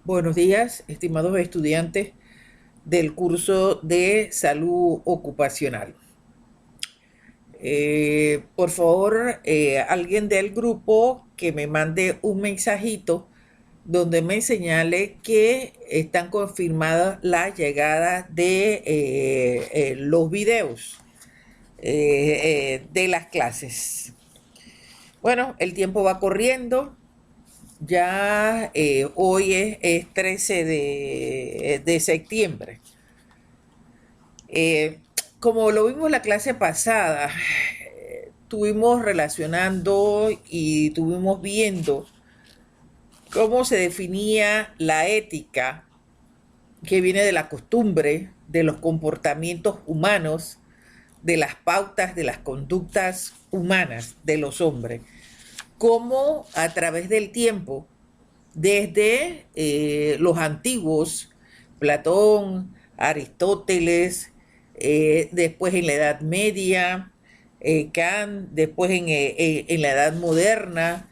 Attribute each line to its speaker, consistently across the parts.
Speaker 1: Buenos días, estimados estudiantes del curso de salud ocupacional. Por favor, alguien del grupo que me mande un mensajito donde me señale que están confirmadas la llegada de los videos de las clases. Bueno, el tiempo va corriendo. Ya hoy es 13 de septiembre. Eh, Como lo vimos la clase pasada, estuvimos relacionando y estuvimos viendo cómo se definía la ética que viene de la costumbre, de los comportamientos humanos, de las pautas, de las conductas humanas de los hombres, cómo a través del tiempo, desde los antiguos, Platón, Aristóteles, después en la Edad Media, Kant, después en la Edad Moderna,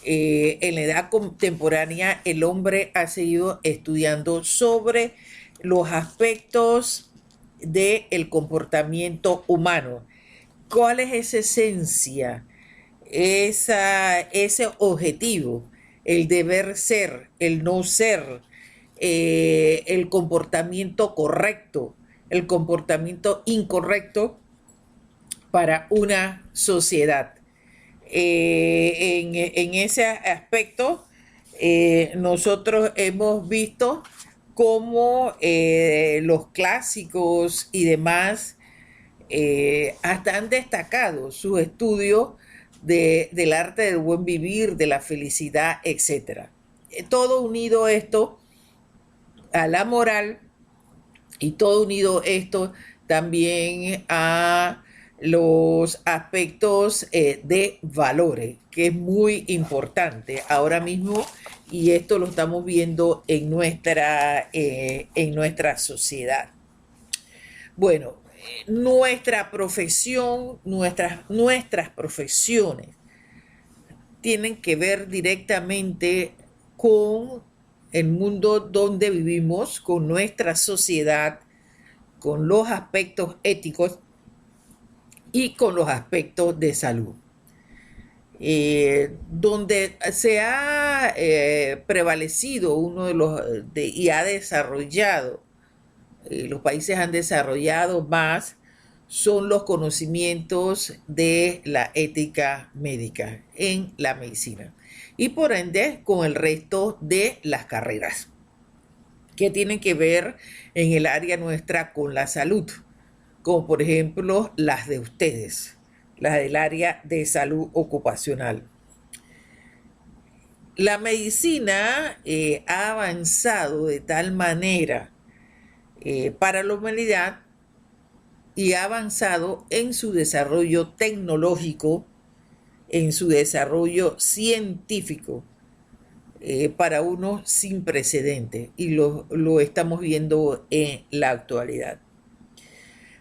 Speaker 1: en la Edad Contemporánea, el hombre ha seguido estudiando sobre los aspectos del comportamiento humano. ¿Cuál es esa esencia? Ese objetivo, el deber ser, el no ser, el comportamiento correcto, el comportamiento incorrecto para una sociedad. En ese aspecto, nosotros hemos visto cómo los clásicos y demás hasta han destacado sus estudios del arte del buen vivir, de la felicidad, etcétera. Todo unido esto a la moral y todo unido esto también a los aspectos de valores, que es muy importante ahora mismo y esto lo estamos viendo en nuestra sociedad. Bueno, nuestra profesión, nuestras profesiones tienen que ver directamente con el mundo donde vivimos, con nuestra sociedad, con los aspectos éticos y con los aspectos de salud. Donde se ha prevalecido uno de los y ha desarrollado, los países han desarrollado más, son los conocimientos de la ética médica en la medicina y por ende con el resto de las carreras que tienen que ver en el área nuestra con la salud, como por ejemplo las de ustedes, las del área de salud ocupacional. La medicina ha avanzado de tal manera para la humanidad y ha avanzado en su desarrollo tecnológico, en su desarrollo científico, para uno sin precedente y lo estamos viendo en la actualidad.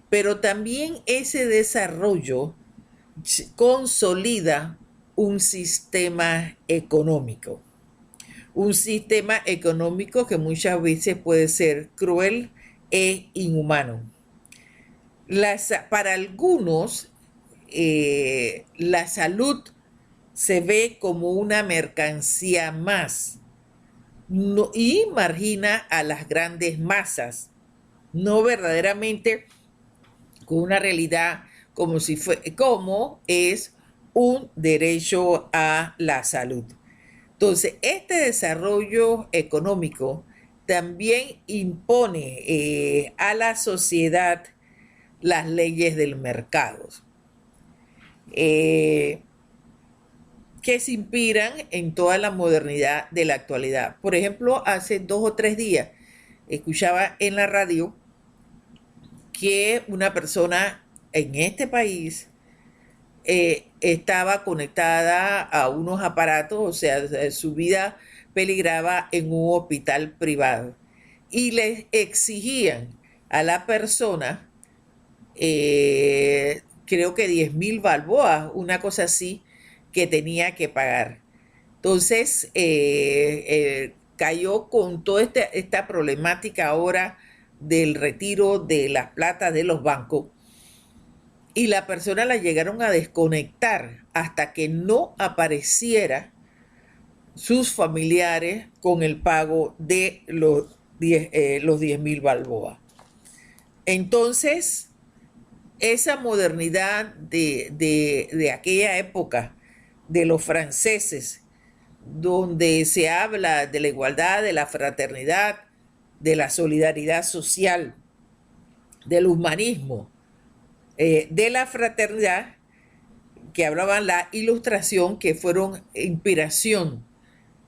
Speaker 1: Pero también ese desarrollo consolida un sistema económico que muchas veces puede ser cruel e inhumano. Para algunos, la salud se ve como una mercancía más y margina a las grandes masas, no verdaderamente con una realidad como es un derecho a la salud. Entonces, este desarrollo económico también impone a la sociedad las leyes del mercado, eh, que se inspiran en toda la modernidad de la actualidad. Por ejemplo, hace 2 o 3 días escuchaba en la radio que una persona en este país estaba conectada a unos aparatos, o sea, su vida peligraba en un hospital privado. Y les exigían a la persona, creo que 10.000 balboas, una cosa así, que tenía que pagar. Entonces, cayó con toda esta problemática ahora del retiro de las plata de los bancos y la persona la llegaron a desconectar hasta que no apareciera sus familiares con el pago de los 10.000 balboas. Entonces, esa modernidad de aquella época, de los franceses, donde se habla de la igualdad, de la fraternidad, de la solidaridad social, del humanismo, de la fraternidad, que hablaban la ilustración, que fueron inspiración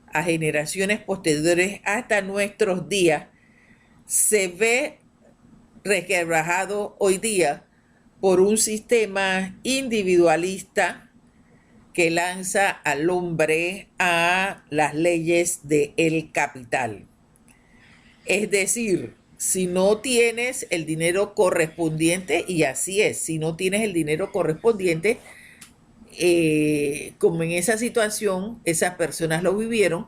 Speaker 1: a generaciones posteriores hasta nuestros días, se ve resquebrajado hoy día por un sistema individualista que lanza al hombre a las leyes del capital. Es decir, si no tienes el dinero correspondiente, y así es, si no tienes el dinero correspondiente, como en esa situación, esas personas lo vivieron,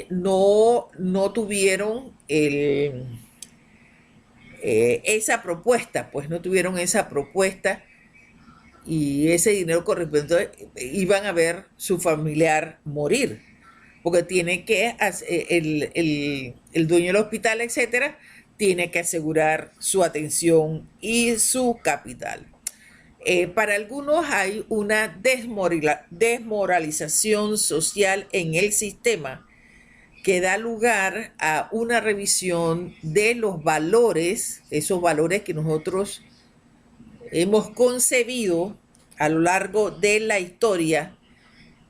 Speaker 1: no tuvieron esa propuesta, pues no tuvieron esa propuesta y ese dinero correspondiente, iban a ver su familiar morir, porque tiene que, el dueño del hospital, etcétera, tiene que asegurar su atención y su capital. Para algunos hay una desmoralización social en el sistema que da lugar a una revisión de los valores, esos valores que nosotros hemos concebido a lo largo de la historia,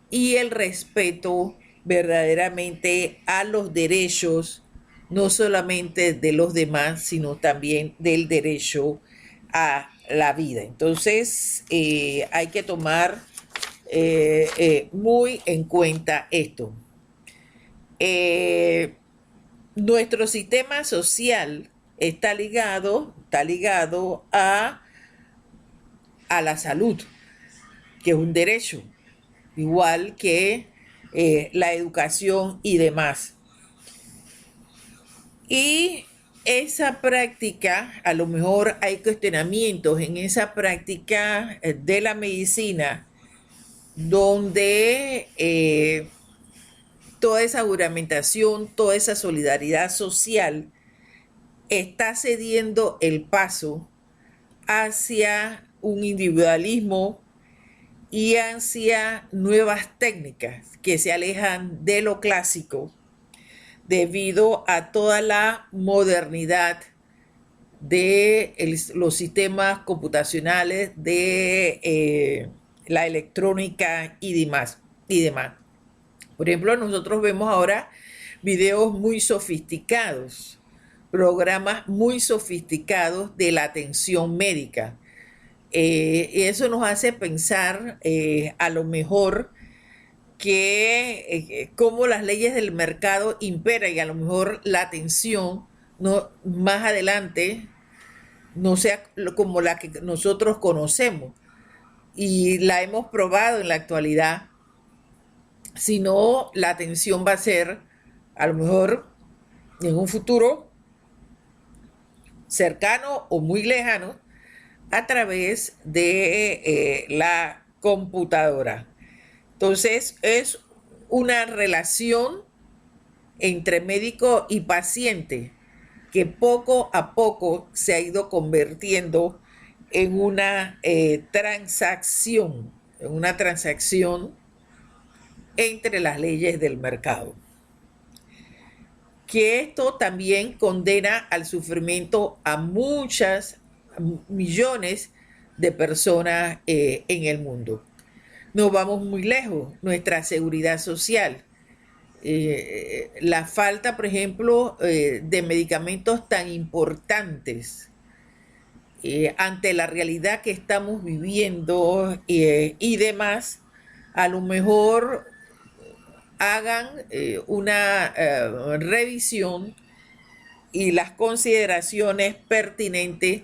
Speaker 1: y el respeto verdaderamente a los derechos, no solamente de los demás, sino también del derecho a la vida. Entonces, hay que tomar muy en cuenta esto. Nuestro sistema social está ligado a la salud, que es un derecho, igual que la educación y demás. Y esa práctica, a lo mejor hay cuestionamientos en esa práctica de la medicina, donde toda esa juramentación, toda esa solidaridad social está cediendo el paso hacia un individualismo y hacia nuevas técnicas que se alejan de lo clásico debido a toda la modernidad de los sistemas computacionales, de la electrónica y demás. Por ejemplo, nosotros vemos ahora videos muy sofisticados, programas muy sofisticados de la atención médica. Y eso nos hace pensar a lo mejor que cómo las leyes del mercado imperan, y a lo mejor la atención no, más adelante no sea como la que nosotros conocemos y la hemos probado en la actualidad, sino la atención va a ser a lo mejor en un futuro cercano o muy lejano a través de la computadora. Entonces es una relación entre médico y paciente que poco a poco se ha ido convirtiendo en una transacción entre las leyes del mercado. Que esto también condena al sufrimiento a millones de personas en el mundo. No vamos muy lejos, nuestra seguridad social. La falta, por ejemplo, de medicamentos tan importantes ante la realidad que estamos viviendo y demás, a lo mejor hagan una revisión y las consideraciones pertinentes,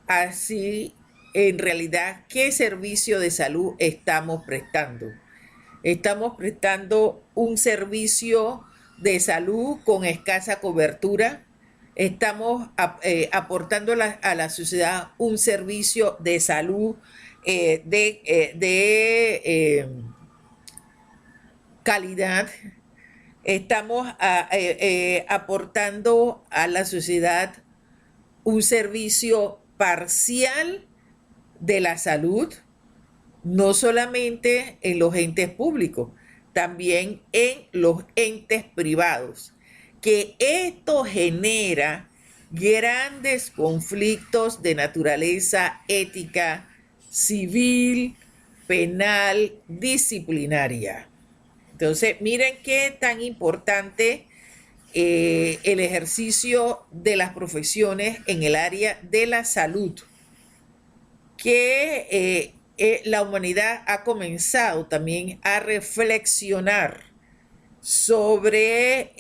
Speaker 1: así en realidad qué servicio de salud estamos prestando. Estamos prestando un servicio de salud con escasa cobertura. Estamos aportando a la sociedad un servicio de salud de calidad. Estamos aportando a la sociedad un servicio parcial de la salud, no solamente en los entes públicos, también en los entes privados, que esto genera grandes conflictos de naturaleza ética, civil, penal, disciplinaria. Entonces, miren qué tan importante el ejercicio de las profesiones en el área de la salud, que la humanidad ha comenzado también a reflexionar sobre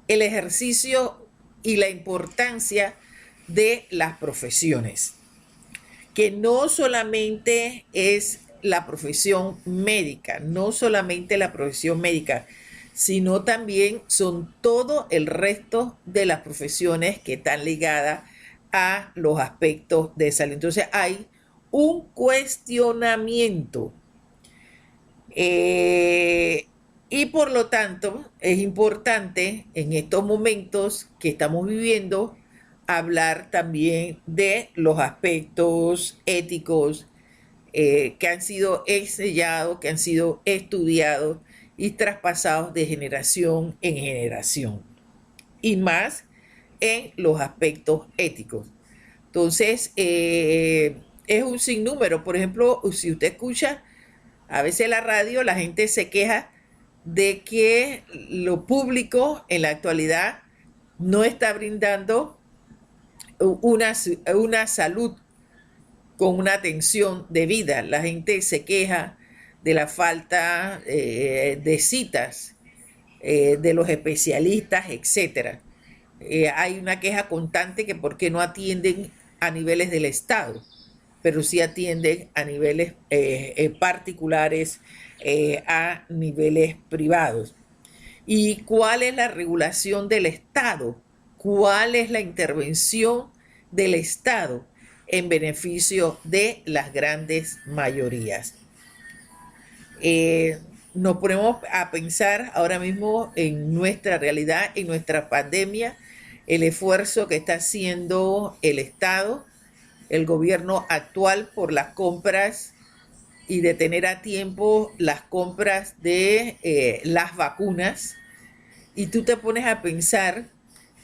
Speaker 1: el ejercicio y la importancia de las profesiones, que no solamente es la profesión médica, no solamente la profesión médica, sino también son todo el resto de las profesiones que están ligadas a los aspectos de salud. Entonces hay un cuestionamiento y por lo tanto es importante en estos momentos que estamos viviendo hablar también de los aspectos éticos que han sido sellados, que han sido estudiados y traspasados de generación en generación, y más en los aspectos éticos. Entonces, es un sinnúmero. Por ejemplo, si usted escucha a veces la radio, la gente se queja de que lo público en la actualidad no está brindando una salud con una atención debida. La gente se queja de la falta de citas de los especialistas, etcétera. Hay una queja constante que por qué no atienden a niveles del Estado, pero sí atienden a niveles particulares, a niveles privados. ¿Y cuál es la regulación del Estado? ¿Cuál es la intervención del Estado en beneficio de las grandes mayorías? Nos ponemos a pensar ahora mismo en nuestra realidad, en nuestra pandemia, el esfuerzo que está haciendo el Estado, el gobierno actual por las compras y de tener a tiempo las compras de las vacunas. Y tú te pones a pensar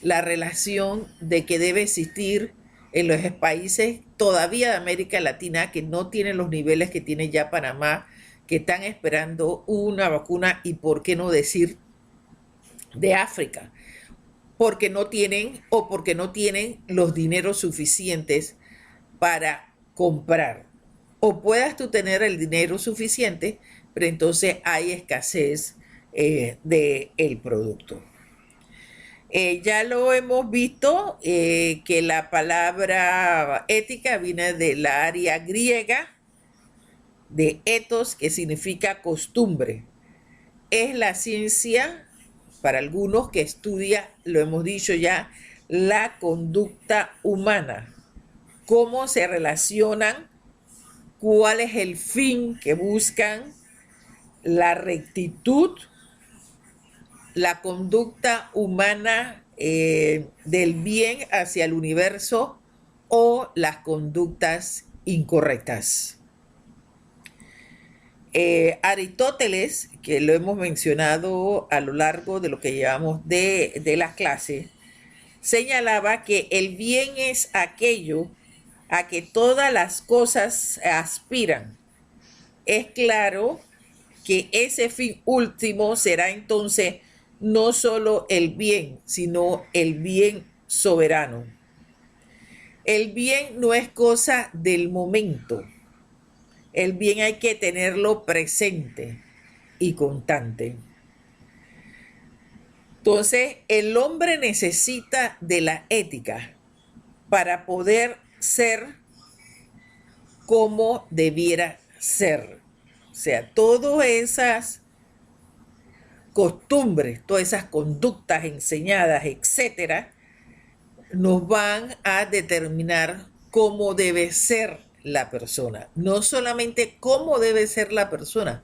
Speaker 1: la relación de que debe existir en los países todavía de América Latina que no tienen los niveles que tiene ya Panamá, que están esperando una vacuna, y por qué no decir de África, porque no tienen los dineros suficientes para comprar. O puedas tú tener el dinero suficiente, pero entonces hay escasez del producto. Ya lo hemos visto que la palabra ética viene de la área griega de ethos, que significa costumbre. Es la ciencia, para algunos, que estudia, lo hemos dicho ya, la conducta humana, cómo se relacionan, cuál es el fin que buscan, la rectitud, la conducta humana del bien hacia el universo, o las conductas incorrectas. Aristóteles, que lo hemos mencionado a lo largo de lo que llevamos de las clases, señalaba que el bien es aquello a que todas las cosas aspiran. Es claro que ese fin último será entonces no solo el bien, sino el bien soberano. El bien no es cosa del momento. El bien hay que tenerlo presente y constante. Entonces, el hombre necesita de la ética para poder ser como debiera ser. O sea, todas esas costumbres, todas esas conductas enseñadas, etcétera, nos van a determinar cómo debe ser la persona. No solamente cómo debe ser la persona,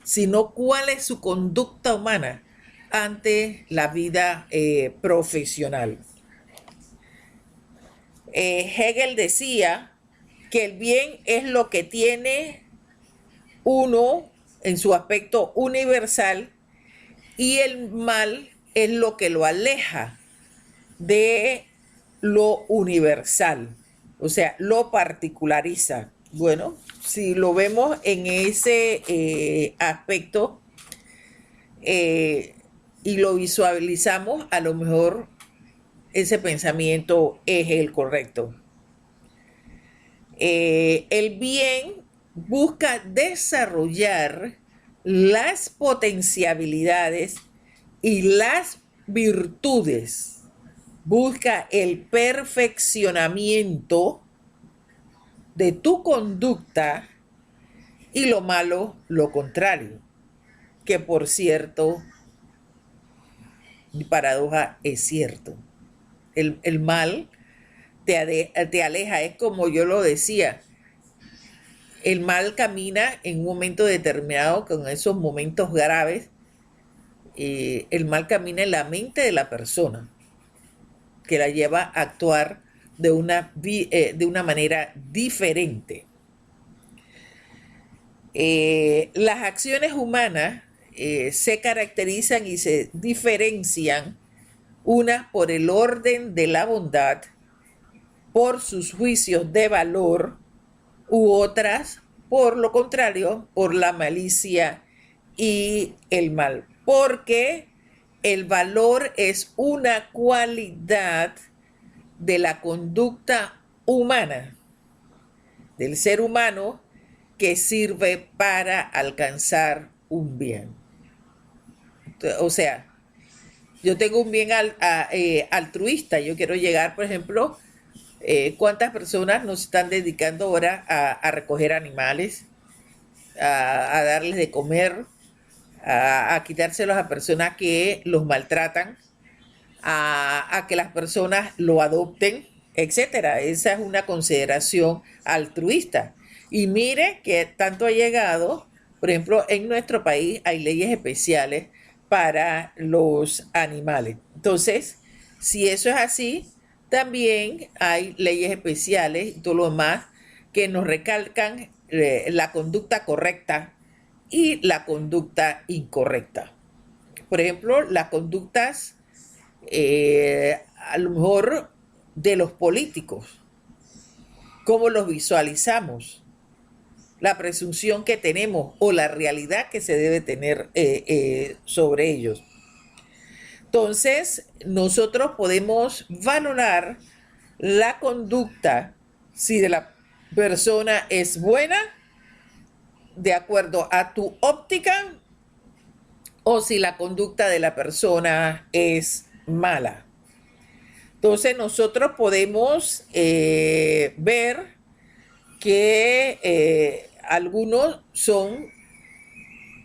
Speaker 1: sino cuál es su conducta humana ante la vida profesional. Hegel decía que el bien es lo que tiene uno en su aspecto universal y el mal es lo que lo aleja de lo universal, o sea, lo particulariza. Bueno, si lo vemos en ese aspecto y lo visualizamos, a lo mejor ese pensamiento es el correcto. El bien busca desarrollar las potencialidades y las virtudes, busca el perfeccionamiento de tu conducta y lo malo, lo contrario, que por cierto, mi paradoja es cierto. El mal te aleja, es como yo lo decía, el mal camina en un momento determinado, con esos momentos graves, el mal camina en la mente de la persona, que la lleva a actuar de una manera diferente. Las acciones humanas se caracterizan y se diferencian unas por el orden de la bondad, por sus juicios de valor, u otras, por lo contrario, por la malicia y el mal. Porque el valor es una cualidad de la conducta humana, del ser humano, que sirve para alcanzar un bien. O sea, yo tengo un bien altruista. Yo quiero llegar, por ejemplo, ¿cuántas personas nos están dedicando ahora a recoger animales, a darles de comer, a quitárselos a personas que los maltratan, a que las personas lo adopten, etcétera? Esa es una consideración altruista. Y mire que tanto ha llegado, por ejemplo, en nuestro país hay leyes especiales para los animales. Entonces, si eso es así, también hay leyes especiales y todo lo demás que nos recalcan la conducta correcta y la conducta incorrecta. Por ejemplo, las conductas a lo mejor de los políticos, cómo los visualizamos, la presunción que tenemos o la realidad que se debe tener sobre ellos. Entonces, nosotros podemos valorar la conducta, si de la persona es buena, de acuerdo a tu óptica, o si la conducta de la persona es mala. Entonces, nosotros podemos ver que algunos son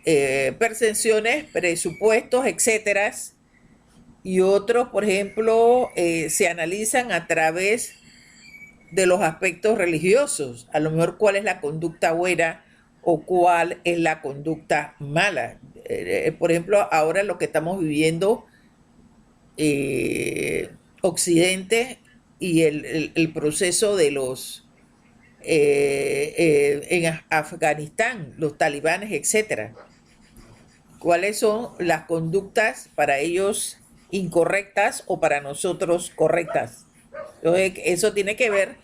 Speaker 1: percepciones, presupuestos, etcétera, y otros, por ejemplo, se analizan a través de los aspectos religiosos. A lo mejor cuál es la conducta buena o cuál es la conducta mala. Por ejemplo, ahora lo que estamos viviendo Occidente y el proceso de los en Afganistán, los talibanes, etcétera. ¿Cuáles son las conductas para ellos incorrectas o para nosotros correctas? Entonces, eso tiene que ver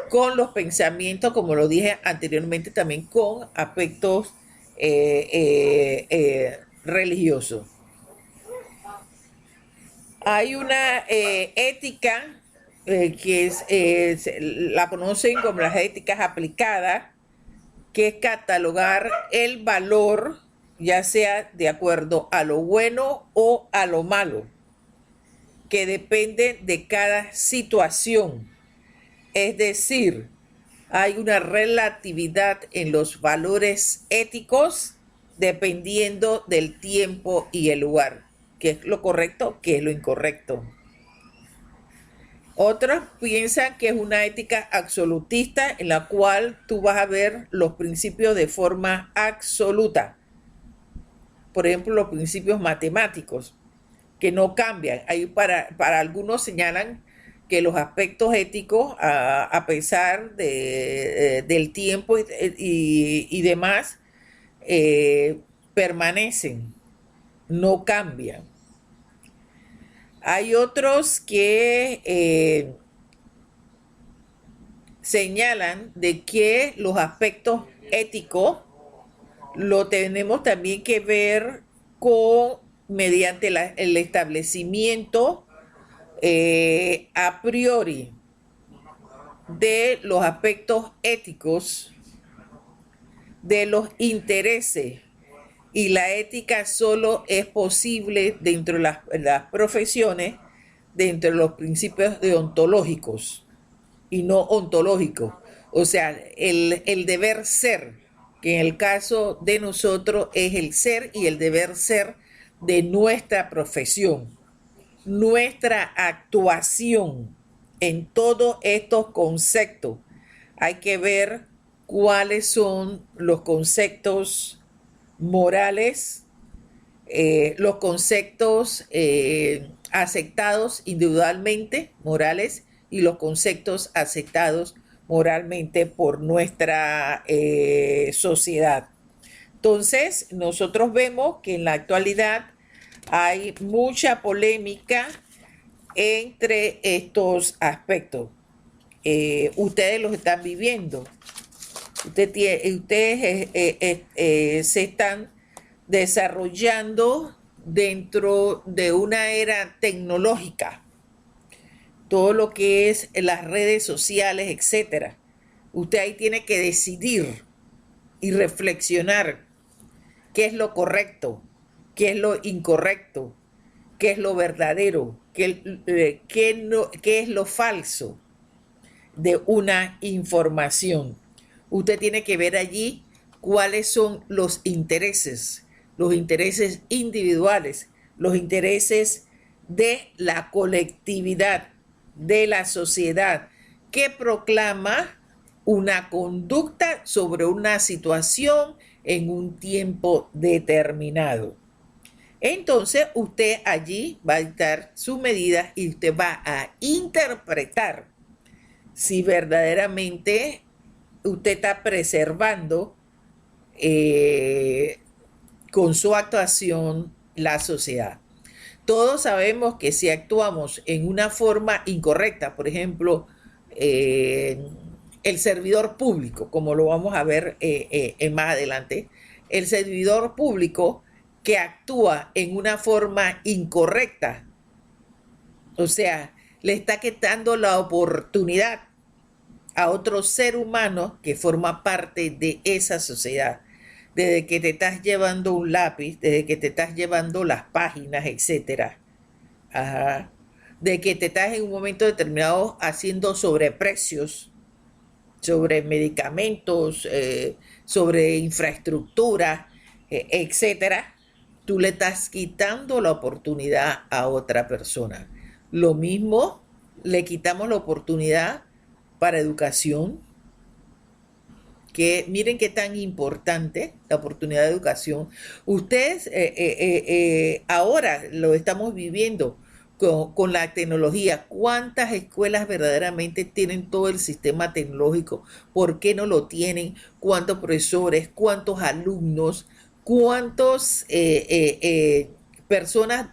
Speaker 1: con los pensamientos, como lo dije anteriormente, también con aspectos religiosos. Hay una ética la conocen como las éticas aplicadas, que es catalogar el valor, ya sea de acuerdo a lo bueno o a lo malo, que depende de cada situación. Es decir, hay una relatividad en los valores éticos dependiendo del tiempo y el lugar, qué es lo correcto, qué es lo incorrecto. Otros piensan que es una ética absolutista en la cual tú vas a ver los principios de forma absoluta. Por ejemplo, los principios matemáticos, que no cambian. Ahí para algunos señalan que los aspectos éticos, a pesar del tiempo y demás, permanecen, no cambian. Hay otros que señalan de que los aspectos éticos lo tenemos también que ver con mediante el establecimiento a priori de los aspectos éticos, de los intereses, y la ética solo es posible dentro de las profesiones, dentro de los principios deontológicos y no ontológicos. O sea, el deber ser, que en el caso de nosotros es el ser y el deber ser de nuestra profesión, nuestra actuación en todos estos conceptos. Hay que ver cuáles son los conceptos morales, los conceptos aceptados individualmente, morales, y los conceptos aceptados moralmente por nuestra sociedad. Entonces, nosotros vemos que en la actualidad hay mucha polémica entre estos aspectos. Ustedes los están viviendo. Ustedes se están desarrollando dentro de una era tecnológica. Todo lo que es las redes sociales, etcétera. Usted ahí tiene que decidir y reflexionar qué es lo correcto, qué es lo incorrecto, qué es lo verdadero, qué es lo falso de una información. Usted tiene que ver allí cuáles son los intereses individuales, los intereses de la colectividad, de la sociedad, que proclama una conducta sobre una situación en un tiempo determinado. Entonces usted allí va a dar sus medidas y usted va a interpretar si verdaderamente usted está preservando con su actuación la sociedad. Todos sabemos que si actuamos en una forma incorrecta, por ejemplo, el servidor público, como lo vamos a ver más adelante, el servidor público que actúa en una forma incorrecta, o sea, le está quitando la oportunidad a otro ser humano que forma parte de esa sociedad. Desde que te estás llevando un lápiz, desde que te estás llevando las páginas, etcétera. Ajá. De que te estás en un momento determinado haciendo sobreprecios, sobre medicamentos, sobre infraestructura, etcétera. Tú le estás quitando la oportunidad a otra persona. Lo mismo le quitamos la oportunidad para educación, que miren qué tan importante la oportunidad de educación. Ustedes ahora lo estamos viviendo con la tecnología. ¿Cuántas escuelas verdaderamente tienen todo el sistema tecnológico? ¿Por qué no lo tienen? ¿Cuántos profesores? ¿Cuántos alumnos? ¿Cuántas personas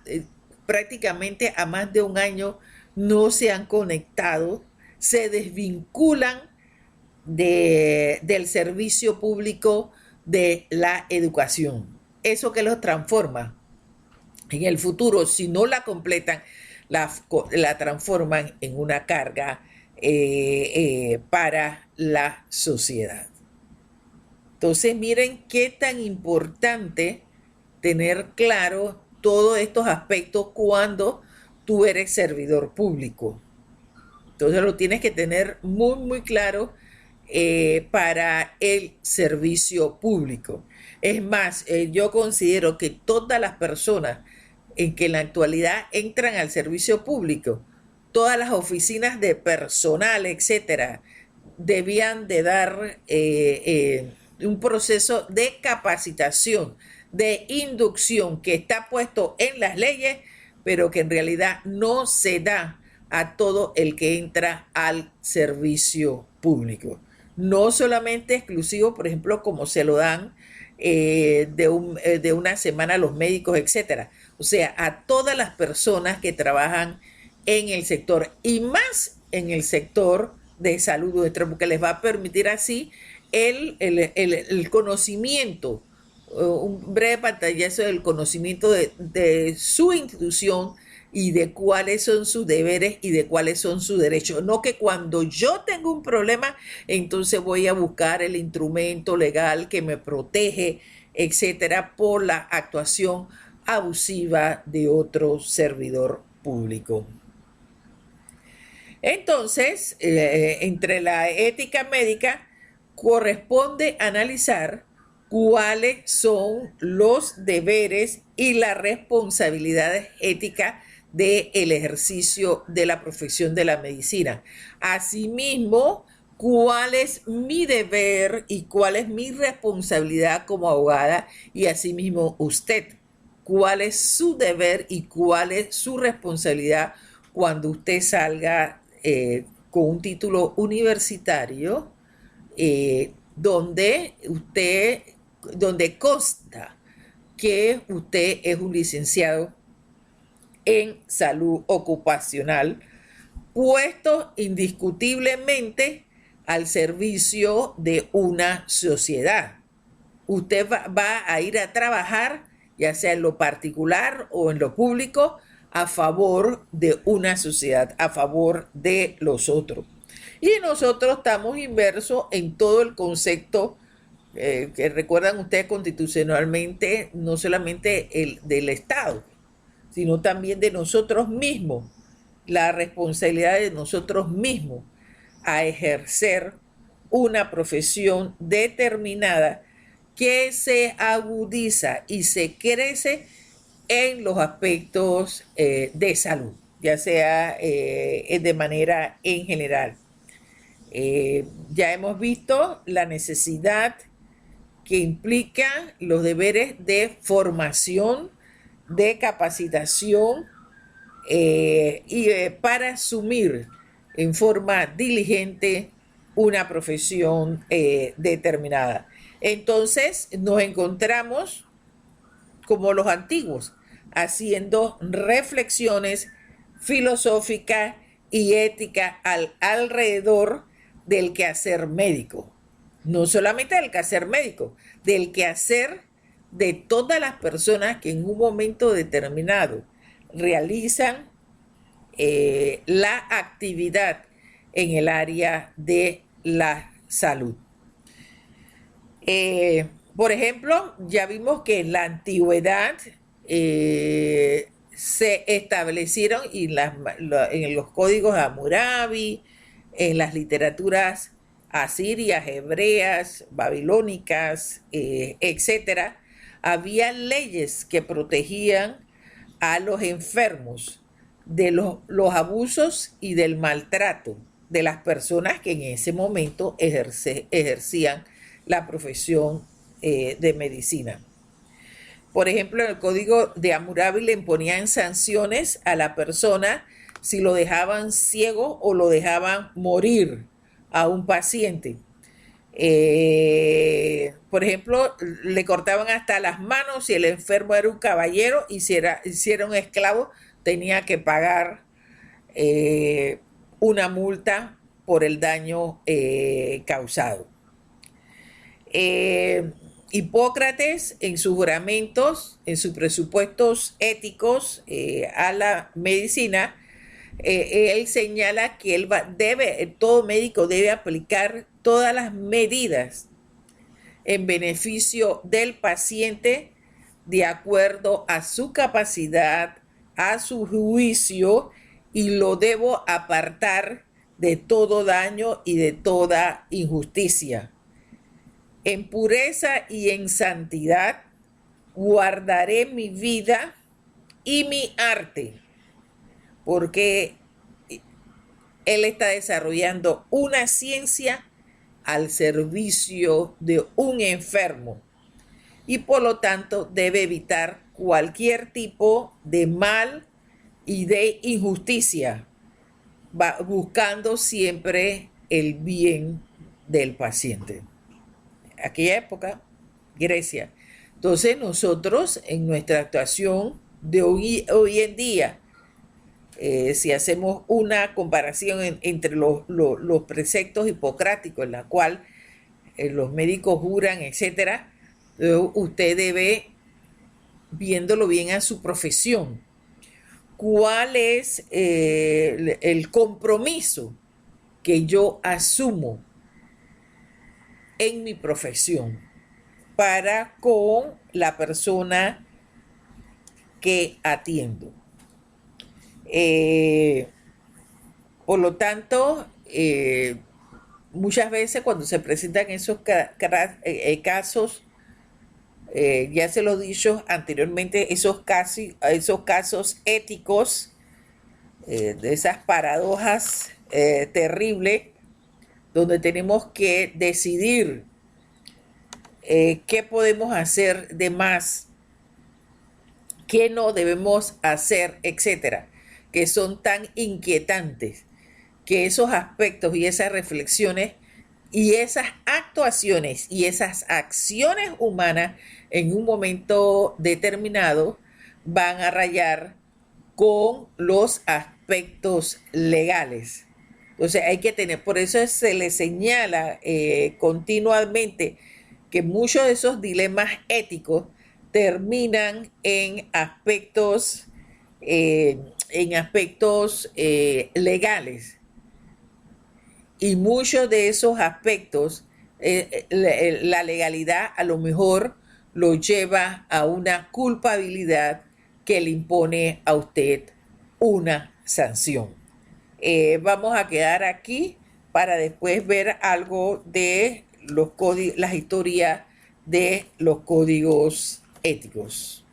Speaker 1: prácticamente a más de un año no se han conectado? Se desvinculan del servicio público de la educación. Eso que los transforma en el futuro, si no la completan, la transforman en una carga para la sociedad. Entonces, miren qué tan importante tener claro todos estos aspectos cuando tú eres servidor público. Entonces lo tienes que tener muy, muy claro para el servicio público. Es más, yo considero que todas las personas en la actualidad entran al servicio público, todas las oficinas de personal, etcétera, debían de dar un proceso de capacitación, de inducción que está puesto en las leyes, pero que en realidad no se da a todo el que entra al servicio público. No solamente exclusivo, por ejemplo, como se lo dan de una semana a los médicos, etcétera. O sea, a todas las personas que trabajan en el sector y más en el sector de salud nuestra, porque les va a permitir así el conocimiento, un breve pantallazo del conocimiento de su institución y de cuáles son sus deberes y de cuáles son sus derechos. No que cuando yo tengo un problema, entonces voy a buscar el instrumento legal que me protege, etcétera, por la actuación abusiva de otro servidor público. Entonces, entre la ética médica corresponde analizar cuáles son los deberes y las responsabilidades éticas del ejercicio de la profesión de la medicina. Asimismo, cuál es mi deber y cuál es mi responsabilidad como abogada y asimismo usted, cuál es su deber y cuál es su responsabilidad cuando usted salga con un título universitario donde consta que usted es un licenciado en salud ocupacional, puesto indiscutiblemente al servicio de una sociedad. Usted va a ir a trabajar, ya sea en lo particular o en lo público, a favor de una sociedad, a favor de los otros. Y nosotros estamos inmersos en todo el concepto que recuerdan ustedes constitucionalmente, no solamente el del Estado, sino también de nosotros mismos, la responsabilidad de nosotros mismos a ejercer una profesión determinada que se agudiza y se crece en los aspectos de salud, ya sea de manera en general. Ya hemos visto la necesidad que implica los deberes de formación, de capacitación para asumir en forma diligente una profesión determinada. Entonces nos encontramos como los antiguos, haciendo reflexiones filosóficas y éticas alrededor del quehacer médico. No solamente del quehacer médico, del quehacer de todas las personas que en un momento determinado realizan la actividad en el área de la salud. Por ejemplo, ya vimos que en la antigüedad se establecieron en los códigos de Hammurabi, en las literaturas asirias, hebreas, babilónicas, etcétera, había leyes que protegían a los enfermos de los abusos y del maltrato de las personas que en ese momento ejercían la profesión de medicina. Por ejemplo, en el código de Hammurabi le imponían sanciones a la persona si lo dejaban ciego o lo dejaban morir a un paciente. Por ejemplo, le cortaban hasta las manos si el enfermo era un caballero y si era un esclavo tenía que pagar una multa por el daño causado. Hipócrates en sus juramentos, en sus presupuestos éticos a la medicina, él señala que todo médico debe aplicar todas las medidas en beneficio del paciente de acuerdo a su capacidad, a su juicio, y lo debo apartar de todo daño y de toda injusticia. En pureza y en santidad guardaré mi vida y mi arte, porque él está desarrollando una ciencia al servicio de un enfermo y por lo tanto debe evitar cualquier tipo de mal y de injusticia, buscando siempre el bien del paciente. Aquella época, Grecia. Entonces nosotros en nuestra actuación de hoy en día, si hacemos una comparación entre los preceptos hipocráticos en la cual los médicos juran, etcétera, usted debe, viéndolo bien a su profesión, cuál es el compromiso que yo asumo en mi profesión para con la persona que atiendo. Por lo tanto, muchas veces cuando se presentan esos casos, ya se lo he dicho anteriormente, esos casos éticos, de esas paradojas terribles, donde tenemos que decidir qué podemos hacer de más, qué no debemos hacer, etcétera, que son tan inquietantes, que esos aspectos y esas reflexiones y esas actuaciones y esas acciones humanas en un momento determinado van a rayar con los aspectos legales. Entonces hay que tener, por eso se le señala continuamente que muchos de esos dilemas éticos terminan en aspectos legales. Y muchos de esos aspectos, la legalidad a lo mejor lo lleva a una culpabilidad que le impone a usted una sanción. Vamos a quedar aquí para después ver algo de las historias de los códigos éticos.